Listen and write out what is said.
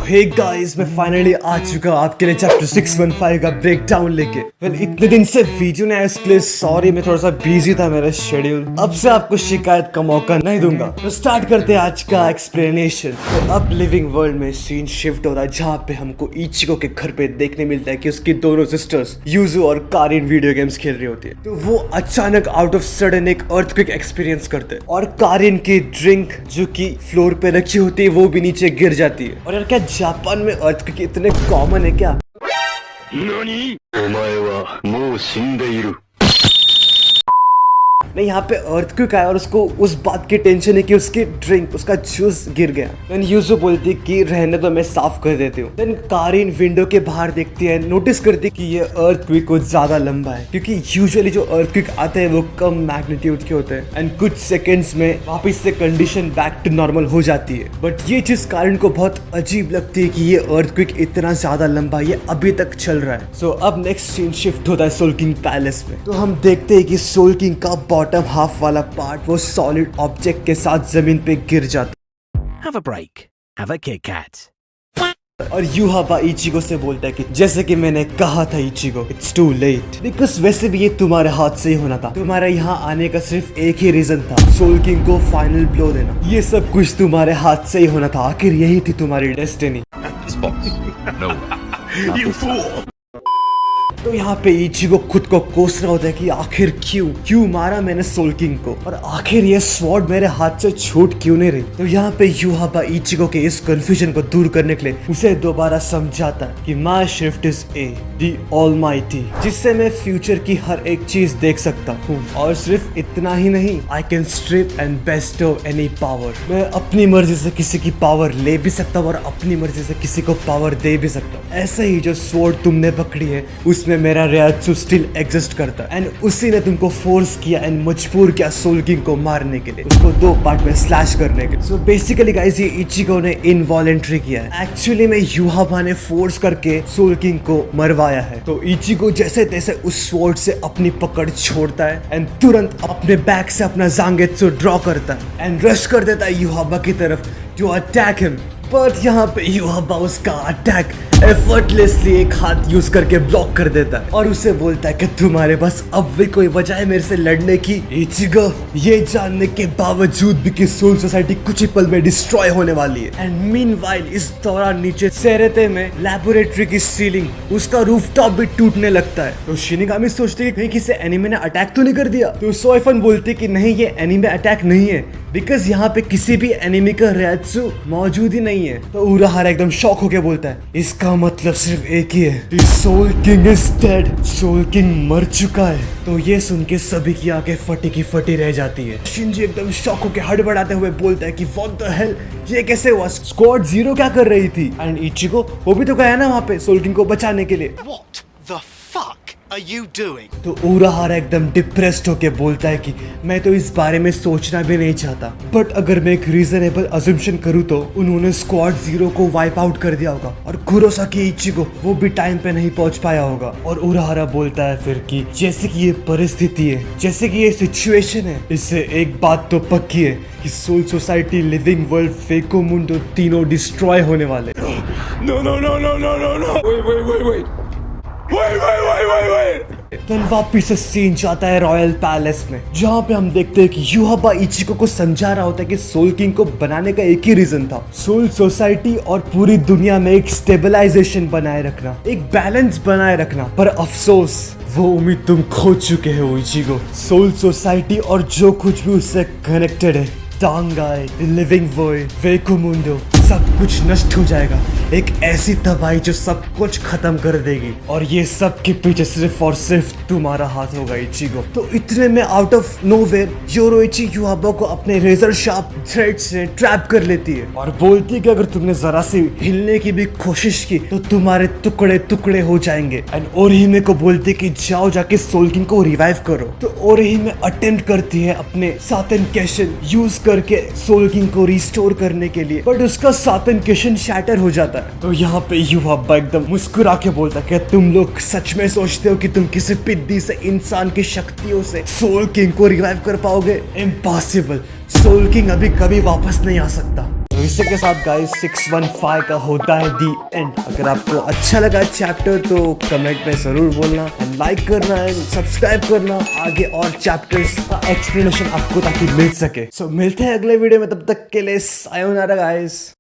Hey guys, मैं finally आ चुका आपके लिए चैप्टर 615 का ब्रेक डाउन लेके। इतने दिन से वीडियो नहीं आया, इसके लिए सॉरी। मैं थोड़ा सा बिजी था, मेरा शेड्यूल। अब से आपको शिकायत का मौका नहीं दूंगा। तो स्टार्ट करते हैं आज का एक्सप्लेनेशन। तो अब लिविंग वर्ल्ड में सीन शिफ्ट हो रहा है, जहाँ पे हमको इचिको के घर पे देखने मिलता है कि उसकी दोनों सिस्टर्स यूजू और कारिन वीडियो गेम्स खेल रही होती है। तो वो अचानक आउट ऑफ सडन एक अर्थक्वेक एक्सपीरियंस करते हैं और कारिन की ड्रिंक जो कि फ्लोर पे रखी होती है वो भी नीचे गिर जाती है। और यार, क्या जापान में अर्थक्वेक इतने कॉमन है क्या? नहीं, यहाँ पे अर्थक्वेक आया और उसको उस बात की टेंशन है कि उसकी ड्रिंक, उसका जूस गिर गया। देन यूजू बोलती कि रहने तो मैं साफ कर देती हूँ। देन कारिन विंडो के बाहर देखती है, नोटिस करती कि ये अर्थक्वेक कुछ ज्यादा लंबा है, क्योंकि यूजुअली जो अर्थक्वेक आते हैं वो कम मैग्नीट्यूड के होते हैं एंड कुछ सेकेंड्स में वापस से कंडीशन बैक टू नॉर्मल हो जाती है। बट ये चीज कारिन को बहुत अजीब लगती है कि ये अर्थक्वेक इतना ज्यादा लंबा, ये अभी तक चल रहा है। सो अब नेक्स्ट सीन शिफ्ट होता है सोल किंग पैलेस में। तो हम देखते हैं कि सोल किंग का बॉटम हाफ वाला पार्ट वो सॉलिड ऑब्जेक्ट के साथ जमीन पे गिर जाता। Have a break. Have a Kit Kat. और युहाबा इचिको से बोलता है कि जैसे कि मैंने कहा था इचिको, इट्स टू लेट। बिकॉज वैसे भी ये तुम्हारे हाथ से ही होना था। तुम्हारे यहाँ आने का सिर्फ एक ही रीजन था, सोल किंग को फाइनल ब्लो देना। ये सब कुछ तुम्हारे हाथ से ही होना था। आखिर यही थी तुम्हारी डेस्टिनी। तो यहाँ पे इचिको खुद को कोस रहा होता है कि आखिर क्यों मारा मैंने सोल किंग को, और आखिर ये स्वॉर्ड मेरे हाथ से छूट क्यों नहीं रही। तो यहाँ पे युहाबा इचिको के इस कंफ्यूजन को दूर करने के लिए उसे दोबारा समझाता है कि my shift is a the almighty, जिससे मैं फ्यूचर की हर एक चीज देख सकता हूँ। और सिर्फ इतना ही नहीं, I can strip and Bairstow any power. मैं अपनी मर्जी से किसी की पावर ले भी सकता हूँ और अपनी मर्जी से किसी को पावर दे भी सकता हूँ। ऐसे ही जो स्वॉर्ड तुमने पकड़ी है उसमें मेरा रियात्सु स्टिल एग्जिस्ट करता है एंड उसी ने तुमको फोर्स किया एंड मजबूर किया सोल किंग को मारने के लिए, उसको दो पार्ट में स्लैश करने के लिए। सो बेसिकली गाइस, ये इचिको ने इनवॉलेंटरी किया है। एक्चुअली में युहाबा ने फोर्स करके सोल किंग को मरवाया है। तो इचिको जैसे तैसे उस स्वॉर्ड से अपनी पकड़ छोड़ता है एंड तुरंत अपने बैक से अपना जांगेत्सु ड्रॉ करता है एंड रश कर देता है युहाबा की तरफ टू अटैक हिम। बट यहाँ पे युहाबा उसका अटैक एफर्टलेसली एक हाथ यूज करके ब्लॉक कर देता है और उसे बोलता है कि तुम्हारे पास अब भी कोई वजह है मेरे से लड़ने की। इचिको ये जानने के बावजूद भी कि सोल सोसाइटी कुछ ही पल में डिस्ट्रॉय होने वाली है। एंड मीनवाइल इस दौरान नीचे सेरेते में लैबोरेटरी की सीलिंग, उसका रूफटॉप भी टूटने लगता है। तो शिनिगामी सोचते कि कहीं किसी एनिमे ने अटैक तो नहीं कर दिया। तो सोएफन बोलते कि नहीं, ये एनिमे अटैक नहीं है, बिकॉज यहाँ पे किसी भी एनिमे का रियात्सु मौजूद ही नहीं है। तो उराहारा एकदम शॉक होके बोलता है इसका मतलब सिर्फ एक ही है, soul king is dead, soul king मर चुका है। तो ये सुन के सभी की आंखें फटी की फटी रह जाती है। शिंजी एकदम शॉक होके हड़बड़ाते हुए बोलता है कि व्हाट द हेल, ये कैसे हुआ? स्क्वाड 0 क्या कर रही थी? एंड इचिको वो भी तो गया ना वहाँ पे सोल किंग को बचाने के लिए। What the fuck are you doing? तो उराहारा एकदम डिप्रेस्ड होके बोलता है कि मैं तो इस बारे में सोचना भी नहीं चाहता, बट अगर मैं एक रीजनेबल अजम्पशन करूँ तो उन्होंने स्क्वाड 0 को वाइप आउट कर दिया होगा और कुरोसाकी इचिको वो भी टाइम पे नहीं पहुंच पाया होगा। और उराहारा बोलता है फिर कि जैसे कि ये परिस्थिति है, जैसे कि ये सिचुएशन है, इससे एक बात तो पक्की है कि Soul Society, living world, Hueco Mundo तीनों डिस्ट्रॉय होने वाले। देन वापिस से सीन जाता है रॉयल पैलेस में, जहाँ पे हम देखते हैं कि युहाबा इचिको को समझा रहा होता है कि सोल किंग को बनाने का एक ही रीजन था, सोल सोसाइटी और पूरी दुनिया में एक स्टेबलाइजेशन बनाए रखना, एक बैलेंस बनाए रखना। पर अफसोस वो उम्मीद तुम खो चुके हो इचिको। सोल सोसाइटी और जो कुछ भी उससे कनेक्टेड है, टांगाई, लिविंग वर्ल्ड, फेको मुंडो, सब कुछ नष्ट हो जाएगा। एक ऐसी तबाही जो सब कुछ खत्म कर देगी, और ये सब के पीछे सिर्फ और सिर्फ तुम्हारा हाथ होगा इचिको। तो इतने में आउट ऑफ नोवेयर योरोइची युहाबा को अपने रेजर शार्प थ्रेड से ट्रैप कर लेती है और बोलती है कि अगर तुमने जरा सी हिलने की भी कोशिश की तो तुम्हारे टुकड़े टुकड़े हो जाएंगे। एंड ओरिहिमे को बोलती है कि जाओ जाके सोल किंग को रिवाइव करो। तो ओरिहिमे अटेम्प्ट करती है अपने सातन केशन यूज करके सोल किंग को रिस्टोर करने के लिए, बट उसका सातन केशन शैटर हो जाता है। तो यहाँ पे युहाबा एकदम मुस्कुरा के बोलता है कि तुम लोग सच में सोचते हो कि तुम किसी पिद्दी से इंसान की शक्तियों से सोल किंग को रिवाइव कर पाओगे? इम्पॉसिबल, सोल किंग अभी कभी वापस नहीं आ सकता। तो इसी के साथ गाइस 615 का होता है दी एंड। अगर आपको अच्छा लगा चैप्टर तो कमेंट में जरूर बोलना एंड लाइक करना एंड सब्सक्राइब करना आगे और चैप्टर्स का एक्सप्लेनेशन आपको ताकि मिल सके। सो मिलते हैं अगले वीडियो में, तब तक के लिए सायोनारा गाइस।